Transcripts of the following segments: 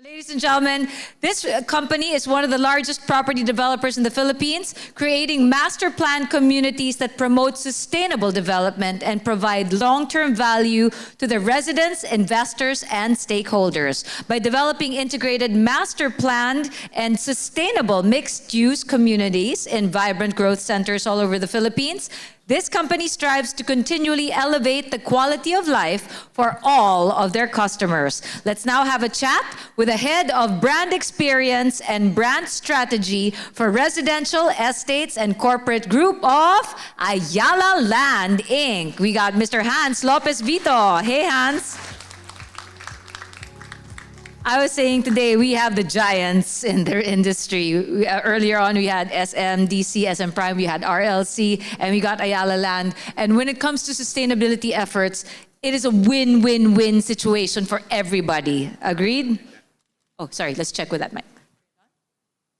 Ladies and gentlemen, this company is one of the largest property developers in the Philippines, creating master plan communities that promote sustainable development and provide long-term value to their residents, investors, and stakeholders. By developing integrated master planned and sustainable mixed-use communities in vibrant growth centers all over the Philippines, this company strives to continually elevate the quality of life for all of their customers. Let's now have a chat with the head of brand experience and brand strategy for residential estates and corporate group of Ayala Land, Inc. We got Mr. Hans Lopez-Vito. Hey, Hans. I was saying today we have the giants in their industry. Earlier on we had SMDC, SM Prime, we had RLC, and we got Ayala Land. And when it comes to sustainability efforts, it is a win-win-win situation for everybody. Agreed? Oh, sorry, let's check with that mic.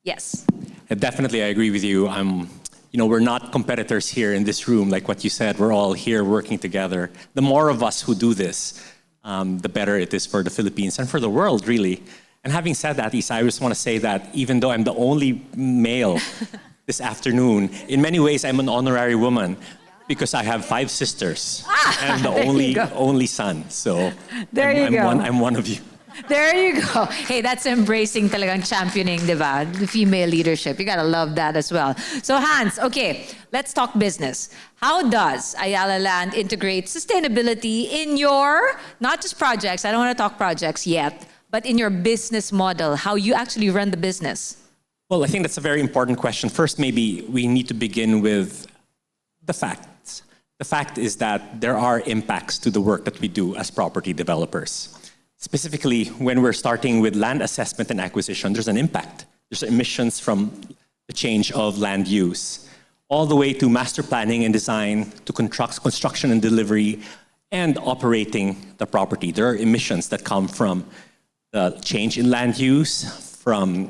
Yes. Definitely, I agree with you. We're not competitors here in this room, like what you said. We're all here working together. The more of us who do this, the better it is for the Philippines and for the world, really. And having said that, Isa, I just want to say that even though I'm the only male this afternoon, in many ways I'm an honorary woman because I have 5 sisters. And I'm the only son. So I'm one of you. There you go. Hey, that's embracing talagang championing, diba? The female leadership. You gotta love that as well. So Hans, okay, let's talk business. How does Ayala Land integrate sustainability in your, not just projects, I don't want to talk projects yet, but in your business model, how you actually run the business? Well, I think that's a very important question. First, maybe we need to begin with the facts. The fact is that there are impacts to the work that we do as property developers. Specifically, when we're starting with land assessment and acquisition, there's an impact. There's emissions from the change of land use, all the way to master planning and design, to construction and delivery, and operating the property. There are emissions that come from the change in land use, from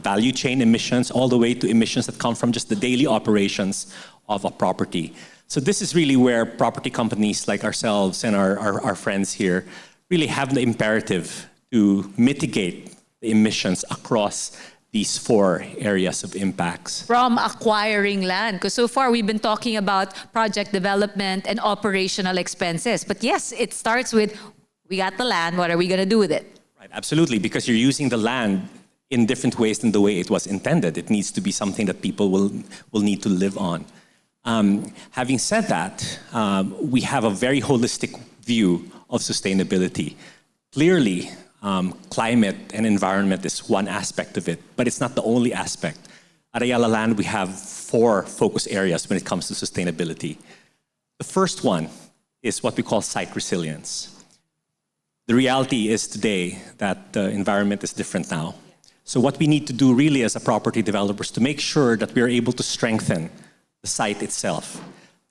value chain emissions, all the way to emissions that come from just the daily operations of a property. So this is really where property companies like ourselves and our friends here really have the imperative to mitigate the emissions across these 4 areas of impacts. From acquiring land, because so far we've been talking about project development and operational expenses. But yes, it starts with, we got the land, what are we going to do with it? Right, absolutely, because you're using the land in different ways than the way it was intended. It needs to be something that people will need to live on. Having said that, we have a very holistic view of sustainability. Clearly, climate and environment is one aspect of it, but it's not the only aspect. At Ayala Land, we have 4 focus areas when it comes to sustainability. The first one is what we call site resilience. The reality is today that the environment is different now. So what we need to do really as a property developer is to make sure that we are able to strengthen the site itself,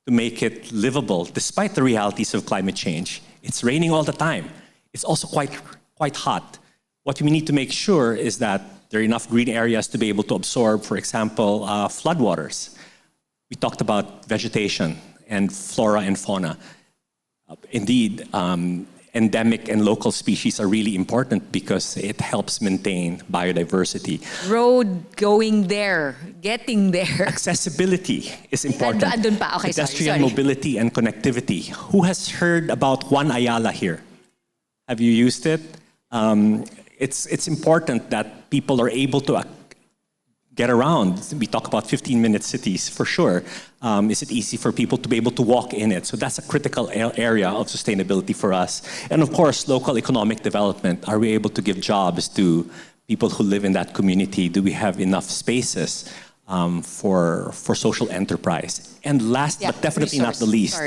to make it livable despite the realities of climate change. It's raining all the time. It's also quite hot. What we need to make sure is that there are enough green areas to be able to absorb, for example, floodwaters. We talked about vegetation and flora and fauna. Indeed, endemic and local species are really important because it helps maintain biodiversity. Road going there, getting there. Accessibility is important. Andun pa. Okay, Pedestrian sorry. mobility and connectivity. Who has heard about One Ayala here? Have you used it? It's important that people are able to get around. We talk about 15-minute cities for sure. Is it easy for people to be able to walk in it? So that's a critical area of sustainability for us. And of course, local economic development. Are we able to give jobs to people who live in that community? Do we have enough spaces for social enterprise? And last, but definitely not the least,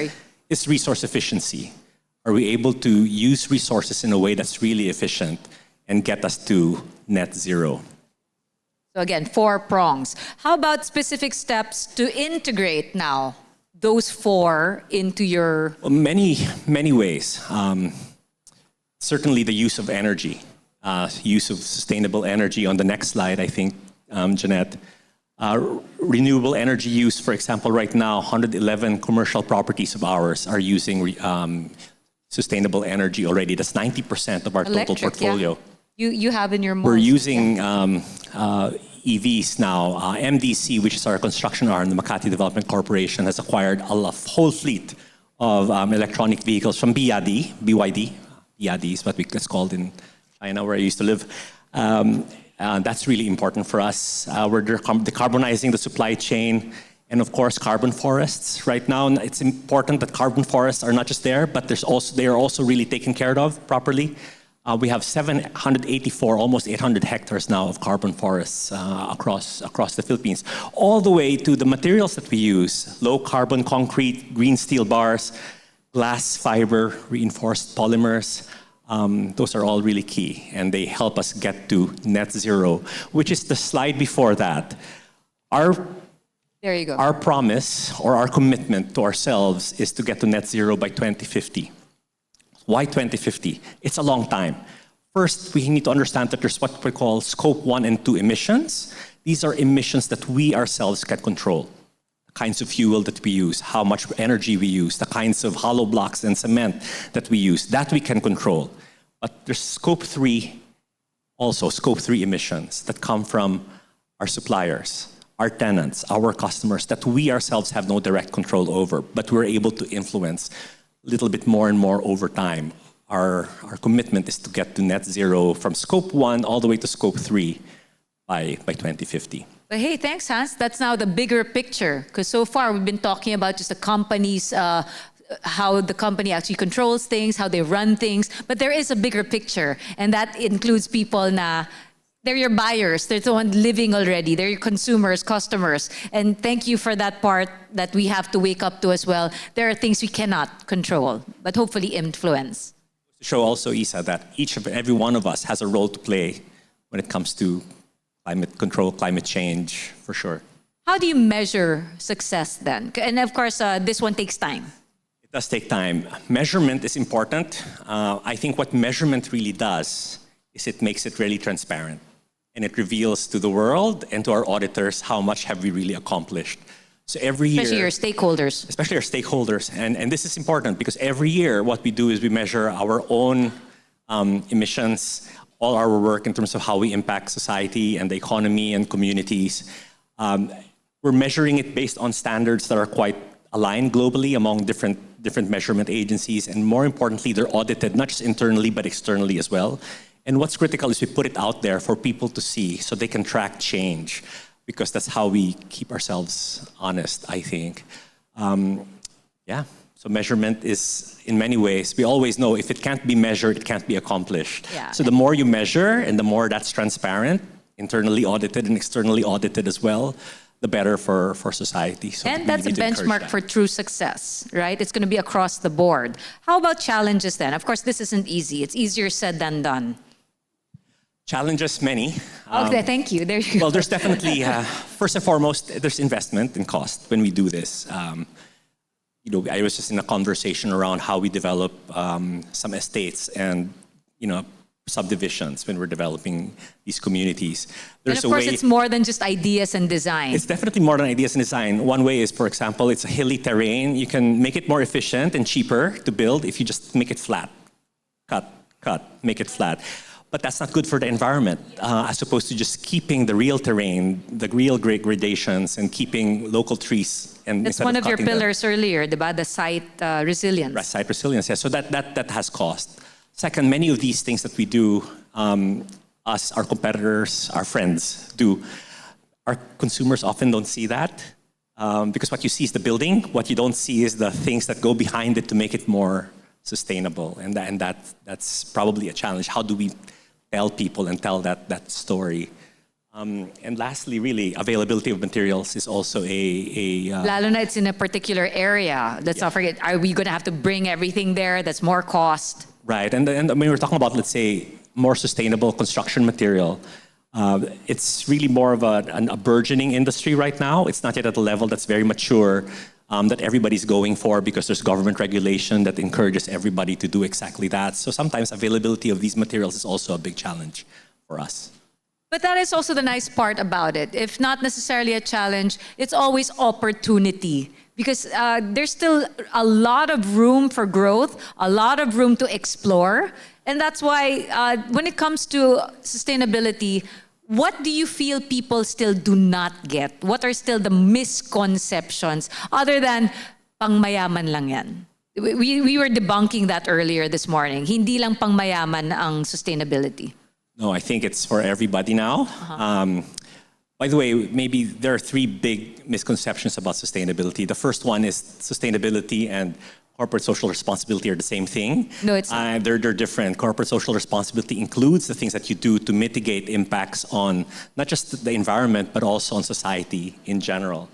is resource efficiency. Are we able to use resources in a way that's really efficient and get us to net zero? So again, 4 prongs. How about specific steps to integrate now those 4 into your... Well, many ways. Certainly the use of energy, use of sustainable energy. On the next slide, I think, Jeanette. Renewable energy use, for example, right now, 111 commercial properties of ours are using sustainable energy already. That's 90% of our total portfolio. you have in your malls? We're using EVs now. MDC, which is our construction arm, the Makati Development Corporation, has acquired a whole fleet of electronic vehicles from BYD. BYD is what it's called in China, where I used to live. That's really important for us. We're decarbonizing the supply chain, and of course, carbon forests. Right now, it's important that carbon forests are not just there, but they are also really taken care of properly. We have 784, almost 800 hectares now of carbon forests across the Philippines, all the way to the materials that we use: low carbon concrete, green steel bars, glass fiber, reinforced polymers. Those are all really key, and they help us get to net zero, which is the slide before that. There you go. Our promise or our commitment to ourselves is to get to net zero by 2050. Why 2050? It's a long time. First, we need to understand that there's what we call scope 1 and 2 emissions. These are emissions that we ourselves can control. The kinds of fuel that we use, how much energy we use, the kinds of hollow blocks and cement that we use, that we can control. But there's scope 3, also scope 3 emissions that come from our suppliers, our tenants, our customers, that we ourselves have no direct control over, but we're able to influence a little bit more and more over time. Our commitment is to get to net zero from scope 1 all the way to scope 3 by 2050. But hey, thanks, Hans. That's now the bigger picture, because so far we've been talking about just the companies, how the company actually controls things, how they run things. But there is a bigger picture, and that includes people they're your buyers, they're the one living already, they're your consumers, customers. And thank you for that part that we have to wake up to as well. There are things we cannot control, but hopefully influence. To show also, Isa, that every one of us has a role to play when it comes to climate control, climate change, for sure. How do you measure success then? And of course, this one takes time. It does take time. Measurement is important. I think what measurement really does is it makes it really transparent. And it reveals to the world and to our auditors how much have we really accomplished. So every year... Especially your stakeholders. Especially our stakeholders. And this is important because every year what we do is we measure our own emissions, all our work in terms of how we impact society and the economy and communities. We're measuring it based on standards that are quite aligned globally among different measurement agencies. And more importantly, they're audited, not just internally, but externally as well. And what's critical is we put it out there for people to see so they can track change, because that's how we keep ourselves honest, I think. So measurement is, in many ways, we always know if it can't be measured, it can't be accomplished. Yeah. So the more you measure and the more that's transparent, internally audited and externally audited as well, the better for society. So and that's a benchmark for true success, right? It's going to be across the board. How about challenges then? Of course, this isn't easy. It's easier said than done. Challenges, many. Okay, thank you. There you go. Well, there's definitely, first and foremost, there's investment and cost when we do this. I was just in a conversation around how we develop some estates and, subdivisions when we're developing these communities. There's and of course, it's more than just ideas and design. It's definitely more than ideas and design. One way is, for example, it's a hilly terrain. You can make it more efficient and cheaper to build if you just make it flat. Cut, make it flat. But that's not good for the environment, as opposed to just keeping the real terrain, the real gradations, and keeping local trees. And that's one of your pillars earlier, the site resilience. Site resilience, yes. So that has cost. Second, many of these things that we do, us, our competitors, our friends do, our consumers often don't see that. Because what you see is the building, what you don't see is the things that go behind it to make it more sustainable. And that's probably a challenge. How do we tell people and tell that story? And lastly, really, availability of materials is also Lalo na it's in a particular area. Let's not forget, are we going to have to bring everything there? That's more cost. Right, and I mean, we're talking about, let's say, more sustainable construction material. It's really more of a burgeoning industry right now. It's not yet at a level that's very mature, that everybody's going for, because there's government regulation that encourages everybody to do exactly that. So sometimes availability of these materials is also a big challenge for us. But that is also the nice part about it. If not necessarily a challenge, it's always opportunity. Because there's still a lot of room for growth, a lot of room to explore. And that's why when it comes to sustainability, what do you feel people still do not get? What are still the misconceptions other than pangmayaman lang yan? We were debunking that earlier this morning. Hindi lang pangmayaman ang sustainability. No, I think it's for everybody now. By the way, maybe there are three big misconceptions about sustainability. The first one is sustainability and corporate social responsibility are the same thing. No, it's not. They're different. Corporate social responsibility includes the things that you do to mitigate impacts on not just the environment, but also on society in general.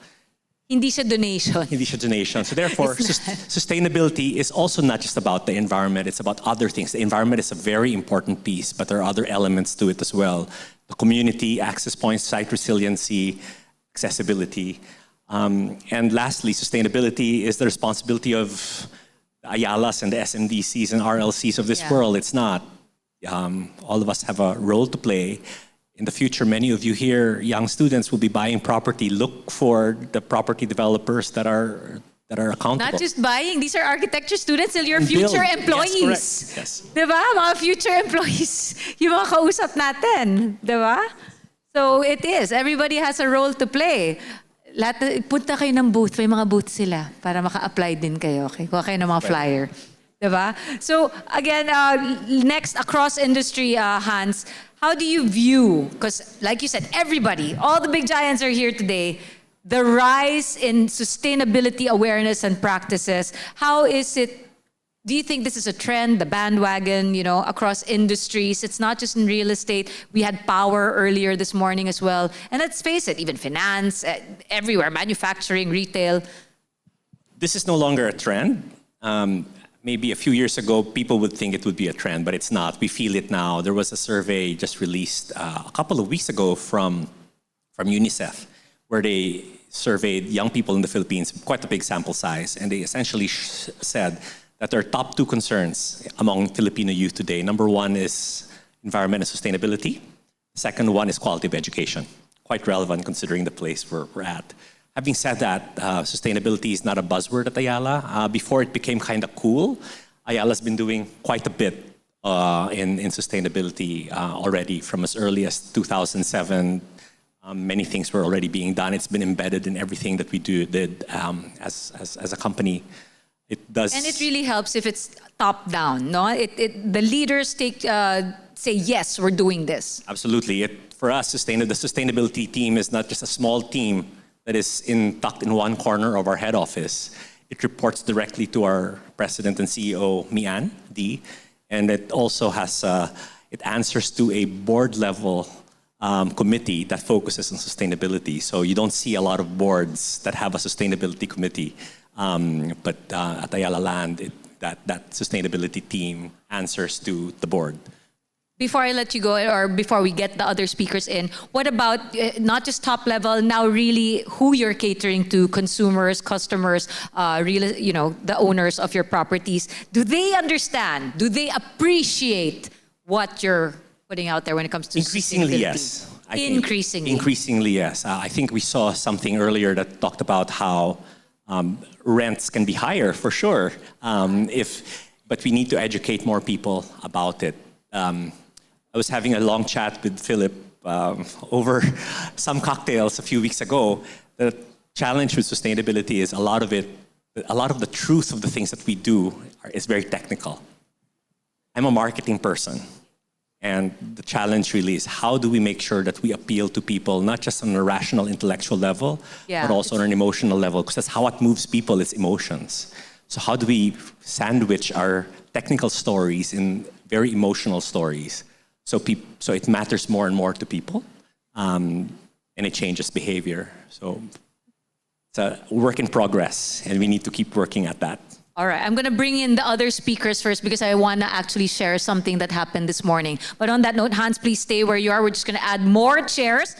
Hindi siya donation. Hindi siya donation. So therefore, sustainability is also not just about the environment, it's about other things. The environment is a very important piece, but there are other elements to it as well. The community, access points, site resiliency, accessibility. And lastly, sustainability is the responsibility of the Ayalas and the SMDCs and RLCs of this world. It's not. All of us have a role to play. In the future, many of you here, young students, will be buying property. Look for the property developers that are accountable. Not just buying. These are architecture students. They're your future employees. Yes, Diba? Mga future employees. Yung mga kausap natin. Diba? So it is. Everybody has a role to play. Punta kayo ng booth. May mga booth sila para maka-apply din kayo. Okay? Kuha kayo ng mga flyer. Diba? So again, next, across industry, Hans, how do you view, because like you said, everybody, all the big giants are here today, the rise in sustainability awareness and practices. How is it, do you think this is a trend, the bandwagon, across industries? It's not just in real estate. We had power earlier this morning as well. And let's face it, even finance, everywhere, manufacturing, retail. This is no longer a trend. Maybe a few years ago, people would think it would be a trend, but it's not. We feel it now. There was a survey just released a couple of weeks ago from UNICEF, where they surveyed young people in the Philippines, quite a big sample size, and they essentially said that their top two concerns among Filipino youth today, number one is environment and sustainability. The second one is quality of education. Quite relevant considering the place we're at. Having said that, sustainability is not a buzzword at Ayala. Before it became kind of cool, Ayala's been doing quite a bit in sustainability already from as early as 2007. Many things were already being done. It's been embedded in everything that we did as a company. It does. And it really helps if it's top down, no? The leaders say, yes, we're doing this. Absolutely. For us, the sustainability team is not just a small team that is tucked in one corner of our head office. It reports directly to our president and CEO, Mian D, and it also has it answers to a board level committee that focuses on sustainability. So you don't see a lot of boards that have a sustainability committee, but at Ayala Land, that sustainability team answers to the board. Before I let you go, or before we get the other speakers in, what about not just top level, now really who you're catering to, consumers, customers, the owners of your properties? Do they understand? Do they appreciate what you're putting out there when it comes to increasingly, sustainability? yes. Increasingly, yes. I think we saw something earlier that talked about how rents can be higher for sure, but we need to educate more people about it. I was having a long chat with Philip over some cocktails a few weeks ago. The challenge with sustainability is a lot of the truth of the things that we do is very technical. I'm a marketing person, and the challenge really is how do we make sure that we appeal to people, not just on a rational, intellectual level, but also on an emotional level, because that's how it moves people, it's emotions. So how do we sandwich our technical stories in very emotional stories? So it matters more and more to people, and it changes behavior. So it's a work in progress, and we need to keep working at that. All right, I'm going to bring in the other speakers first because I want to actually share something that happened this morning. But on that note, Hans, please stay where you are. We're just going to add more chairs.